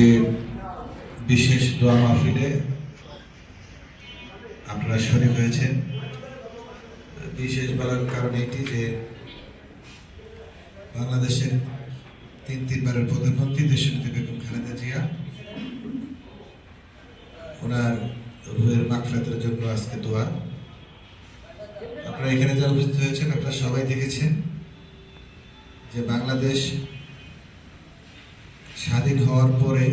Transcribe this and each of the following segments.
একটি বিশেষ দোয়া মাহফিলে আপনারা শরীক হয়েছেন। বিশেষ বলার কারণ এটি যে বাংলাদেশের তিনবারের প্রধানমন্ত্রী দেশনেত্রী বেগম খালেদা জিয়া ওনার রুহের মাগফিরাতের জন্য আজকে দোয়া। আপনারা এখানে যারা উপস্থিত হয়েছেন আপনারা সবাই দেখেছেন যে বাংলাদেশ স্বাধীন হওয়ার পরে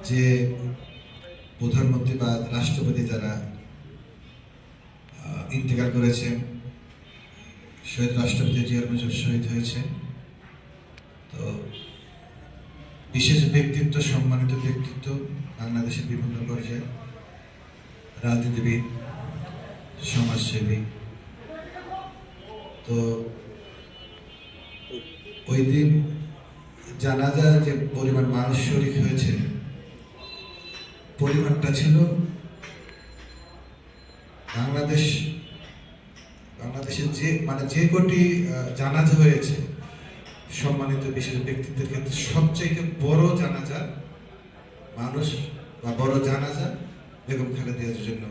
যে প্রধানমন্ত্রী বা রাষ্ট্রপতি যারা ইন্তেকাল করেছেন, শহীদ রাষ্ট্রপতি জিয়া রহমান শহীদ হয়েছে। তো বিশেষ ব্যক্তিত্ব, সম্মানিত ব্যক্তিত্ব, বাংলাদেশের বিভিন্ন পর্যায়ে রাজনীতিবিদ, সমাজসেবী। তো ওই দিন জানাজা যে পরিমাণ মানুষ শরীক হয়েছে, পরিমাণটা ছিল বাংলাদেশের যে কটি জানাজা হয়েছে সম্মানিত বিশেষ ব্যক্তিত্বের ক্ষেত্রে সবচেয়ে বড় জানাজা মানুষ বা বড় জানাজা বেগম খালেদা জিয়ার জন্য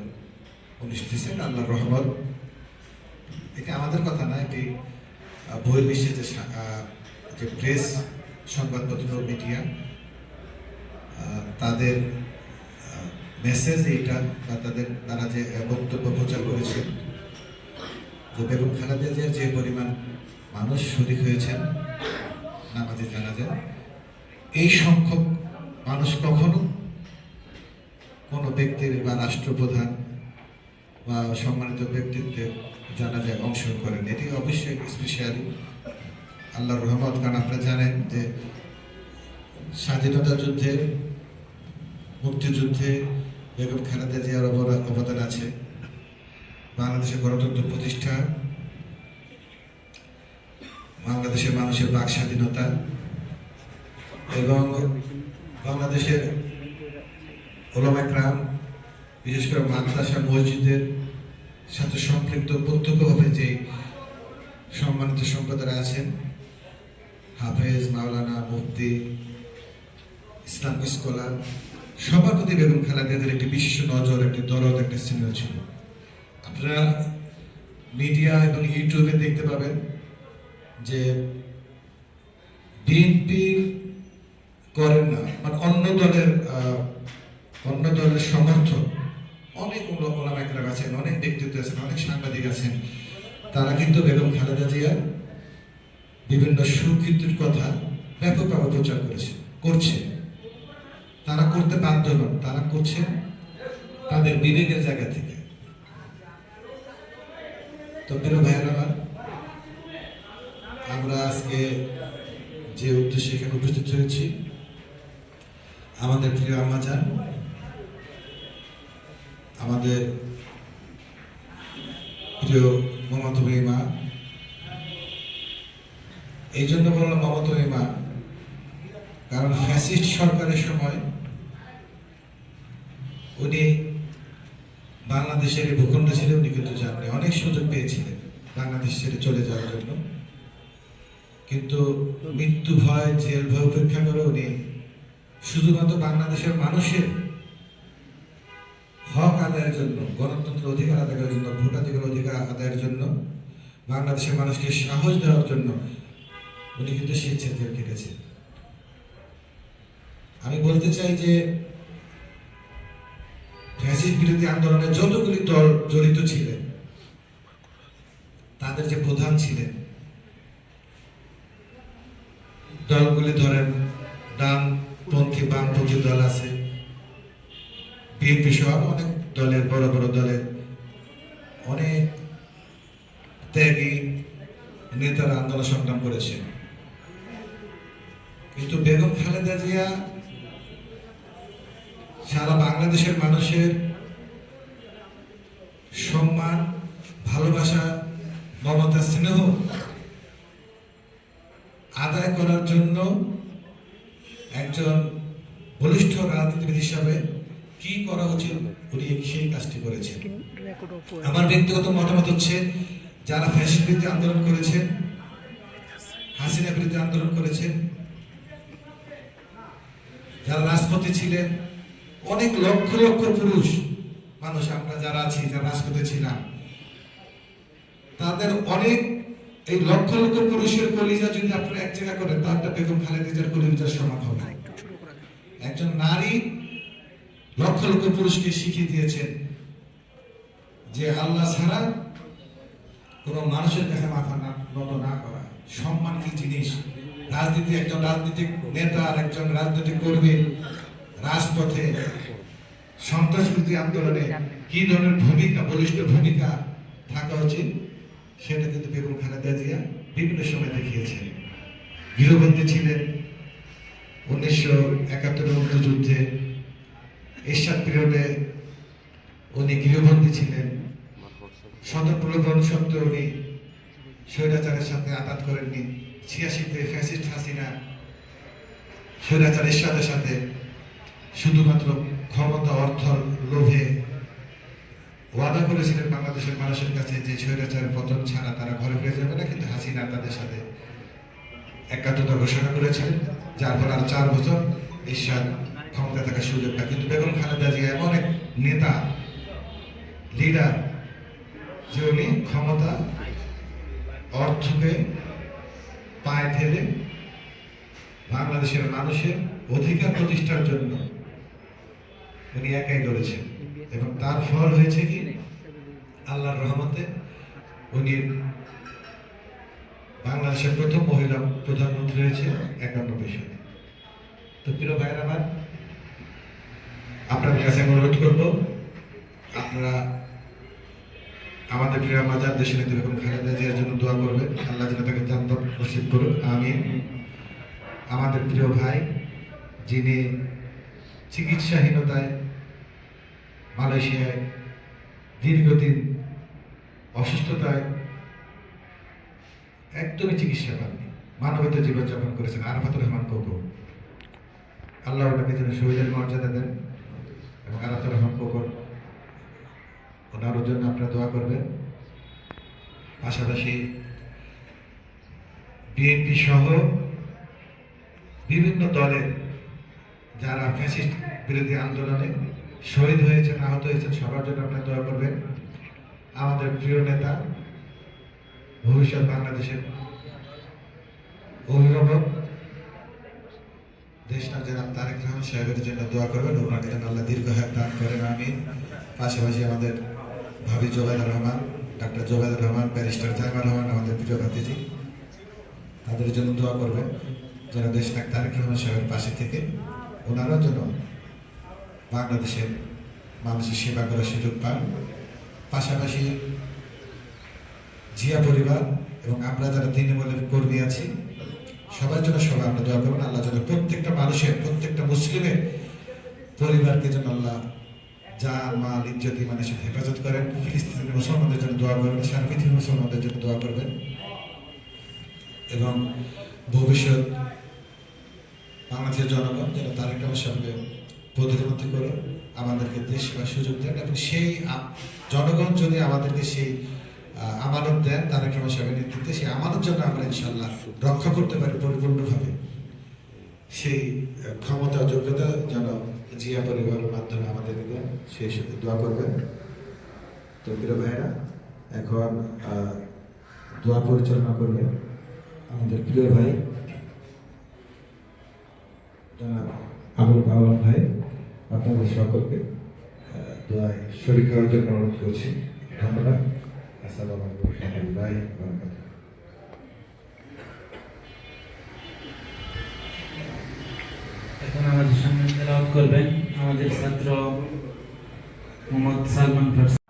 অনুষ্ঠিত হয়েছে। আল্লাহর রহমত। এটা আমাদের কথা না, এটি বহির্বিশ্বে যে প্রেস, সংবাদপত্র, মিডিয়া তাদের মেসেজ এইটা, বা তারা যে বক্তব্য প্রচার করেছে যে বেগম খালেদা জিয়ার যে পরিমাণ মানুষ শরীক হয়েছেন নামাজে জানাজা, এই সংখ্যক মানুষ কখনো কোনো ব্যক্তির বা রাষ্ট্রপ্রধান বা সম্মানিত ব্যক্তিত্বের জানাজায় অংশগ্রহণ করেন। এটি অবশ্যই স্পেশালি আল্লাহর রহমত। কারণ আপনারা জানেন যে স্বাধীনতা যুদ্ধে, মুক্তিযুদ্ধে বেগম খালেদা জিয়ার অবদান আছে। বাংলাদেশের গণতন্ত্র প্রতিষ্ঠা, বাংলাদেশের মানুষের বাক স্বাধীনতা এবং বাংলাদেশের ওলামা একরাম, বিশেষ করে মাদ্রাসা মসজিদের সাথে সম্পৃক্ত প্রত্যক্ষভাবে যে সম্মানিত সম্প্রদায় আছেন, হাফেজ, মাওলানা, মুফতি, ইসলাম স্কলার, সবার প্রতি বেগম খালেদা জিয়ার একটি বিশেষ নজর, একটি দরদ, একটা স্নেহ ছিল। আপনারা মিডিয়া এবং ইউটিউবে দেখতে পাবেন যে বিএনপি করেন না, মানে অন্য দলের সমর্থন অনেক ওলামা একরাম আছেন, অনেক ব্যক্তিত্ব আছেন, অনেক সাংবাদিক আছেন, তারা কিন্তু বেগম খালেদা জিয়ার বিভিন্ন সুকীর্তির কথা ব্যাপকভাবে প্রচার করছে। তারা করতে বাধ্য নন, তারা করছেন তাদের বিবেকের জায়গা থেকে। তো প্রিয় ভাইয়ের আমার, আমরা আজকে যে উদ্দেশ্যে এখানে উপস্থিত হয়েছি, আমাদের প্রিয় আম্মা জান, আমাদের প্রিয় মমতাময়ী মা। এই জন্য বললাম মমতাময়ী মা, কারণ ফ্যাসিস্ট সরকারের সময় উনি বাংলাদেশের ভূখণ্ড ছেড়ে উনি কিন্তু যাননি, অনেক সুযোগ পেয়েছিলেন বাংলাদেশ ছেড়ে চলে যাওয়ার জন্য, কিন্তু মৃত্যু ভয়, জেল ভয় উপেক্ষা করে উনি শুধুমাত্র বাংলাদেশের মানুষের হক আদায়ের জন্য, গণতন্ত্র অধিকার আদায়ের জন্য, ভোটাধিকার অধিকার আদায়ের জন্য, বাংলাদেশের মানুষকে সাহস দেওয়ার জন্য উনি কিন্তু স্বেচ্ছায় জেল কেটেছেন। আমি বলতে চাই যে ফ্যাসিস্ট বিরোধী আন্দোলনে যতগুলি দল জড়িত ছিলেন, তাদের যে প্রধান ছিলেন, দলগুলি ধরেন ডানপন্থী, বামপন্থী দল আছে, বিএনপি সহ অনেক দলের, বড় বড় দলের অনেক ত্যাগী নেতারা আন্দোলন সংগ্রাম করেছেন। কিন্তু বেগম খালেদা জিয়া সারা বাংলাদেশের মানুষের সম্মান, ভালোবাসা, মমতা, স্নেহ আদায় করার জন্য একজন বলিষ্ঠ রাজনীতিবিদ হিসাবে কি করা উচিত উনি সেই কাজটি করেছেন। আমার ব্যক্তিগত মতামত হচ্ছে, যারা ফ্যাসিস্ট বিরোধী আন্দোলন করেছেন, হাসিনা বিরোধী আন্দোলন করেছেন, রাজপথে ছিলেন, অনেক লক্ষ লক্ষ পুরুষ মানুষ আমরা যারা আছি, যারা রাজপথে ছিলাম, তাদের অনেক এই লক্ষ লক্ষ পুরুষের কলিজা যদি আপনারা এক জায়গা করেন, তাহলে বেগম খালেদা জিয়ার কলিজার সমান হবে। একজন নারী লক্ষ লক্ষ পুরুষকে শিখিয়ে দিয়েছেন যে আল্লাহ ছাড়া কোনো মানুষের কাছে মাথা নত না করা, সম্মান কি জিনিস, রাজনীতি, একজন রাজনৈতিক নেতা আর একজন রাজনৈতিক কর্মী রাজপথে সন্ত্রাসবিরোধী আন্দোলনে কি ধরনের ভূমিকা, বলিষ্ঠ ভূমিকা থাকা উচিত, সেটা কিন্তু বেগম খালেদা জিয়া বিভিন্ন সময় দেখিয়েছেন। গৃহবন্দী ছিলেন 1971 মুক্তিযুদ্ধে, এরশাদ পিরিয়ডে উনি গৃহবন্দী ছিলেন। স্বতঃপ্রলোভন সত্ত্বেও উনি স্বৈরাচারের সাথে আঘাত করেননি। 86-তে ফ্যাসিস্ট হাসিনা স্বৈরাচার এরশাদের সাথে শুধুমাত্র ক্ষমতা, অর্থ লোভে ওয়াদা করেছিলেন বাংলাদেশের মানুষের কাছে যে স্বৈরাচারের পতন ছাড়া তারা ঘরে ফিরে যাবে না, কিন্তু হাসিনা তাদের সাথে একাত্মতা ঘোষণা করেছিলেন, যার ফলে আর 4 বছর এরশাদ ক্ষমতা থাকার সুযোগ পায়। কিন্তু বেগম খালেদা জিয়া এমন এক নেতা, লিডার, যে উনি ক্ষমতা, অর্থকে পায়ে ঠেলে বাংলাদেশের মানুষের অধিকার প্রতিষ্ঠার জন্য উনি একাই লড়েছেন, এবং তার ফল হয়েছে কি, আল্লাহর রহমতে উনি বাংলাদেশের প্রথম মহিলা প্রধানমন্ত্রী হয়েছে 91 সালে। তো প্রিয় ভাইয়ের আমার, আপনাদের কাছে আমি অনুরোধ করব, আপনারা আমাদের প্রিয় মাজার দেশের নেত্রী বেগম খালেদা জিয়ার জন্য দোয়া করবেন, আল্লাহ যেন তাকে জান্নাত নসিব করুন, আমিন। আমাদের প্রিয় ভাই, যিনি চিকিৎসাহীনতায় মালয়েশিয়ায় দীর্ঘদিন অসুস্থতায় একদমই চিকিৎসা পাননি, মানবতার জীবনযাপন করেছেন, আরাফাতুর রহমান কোকো, আল্লাহ ওনাকে যেন শহীদের মর্যাদা দেন, এবং আরাফাতুর রহমান কোকোর ওনার জন্য আপনারা দোয়া করবেন। পাশাপাশি বিএনপি সহ বিভিন্ন দলের যারা ফ্যাসিস্ট বিরোধী আন্দোলনে শহীদ হয়েছেন, আহত হয়েছেন, সবার জন্য আপনারা দোয়া করবেন। আমাদের প্রিয় নেতা, ভবিষ্যৎ বাংলাদেশের অভিভাবক দেশনাথ জনাব তারেক রহমান সাহেবের জন্য দোয়া করবেন, ওনাকে যেন আল্লাহ দীর্ঘায়ু দান করেন, আমিন। পাশাপাশি আমাদের ভাবি জোবাইদুর রহমান, ডাক্তার জোবাইদুর রহমান, ব্যারিস্টার জাইমা রহমান, আমাদের প্রিয় ভাতিজি, তাদের জন্য দোয়া করবেন যেন দেশনাথ তারেক রহমান সাহেবের পাশে থেকে ওনারাও যেন বাংলাদেশের মানুষের সেবা করার সুযোগ পান। পাশাপাশি জিয়া পরিবার এবং আমরা যারা তৃণমূলের কর্মী আছি, সবার জন্য সবাই আমরা দোয়া করবেন, আল্লাহ যেন প্রত্যেকটা মানুষের, প্রত্যেকটা মুসলিমের পরিবারকে যেন আল্লাহ জান, মাল, ইজ্জত, ইমানের সাথে হেফাজত করেন। ফিলিস্তিনের মুসলমানদের জন্য দোয়া করবেন, সারা পৃথিবীর মুসলমানদের জন্য দোয়া করবেন, এবং ভবিষ্যৎ বাংলাদেশের জনগণ যেন তারেক রহমান সাহেবকে প্রধানমন্ত্রী করে আমাদেরকে দেশ সেবার সুযোগ দেন, এবং সেই জনগণ যদি আমাদেরকে সেই আমানত দেন তারেক রহমান সাহেবের নেতৃত্বে, সেই আমানত জন্য আমরা ইনশাল্লাহ রক্ষা করতে পারি পরিপূর্ণভাবে, সেই ক্ষমতা, যোগ্যতা যেন জিয়া পরিবারের মাধ্যমে আমাদের দেন, সেই সাথে দোয়া করবেন। তো প্রিয় ভাইরা, এখন দোয়া পরিচালনা করবেন আমাদের প্রিয় ভাই আবুল কালাম ভাই। আপনাদের সকলকে দোয়ায় শরীক হওয়ার জন্য অনুরোধ করছি। ধন্যবাদ। আসসালামু আলাইকুম ওয়া রাহমাতুল্লাহি ওয়া বারাকাতুহু। এখন আমাদের সামনে তেলাওয়াত করবেন আমাদের ছাত্র মোহাম্মদ সালমান ফারসি।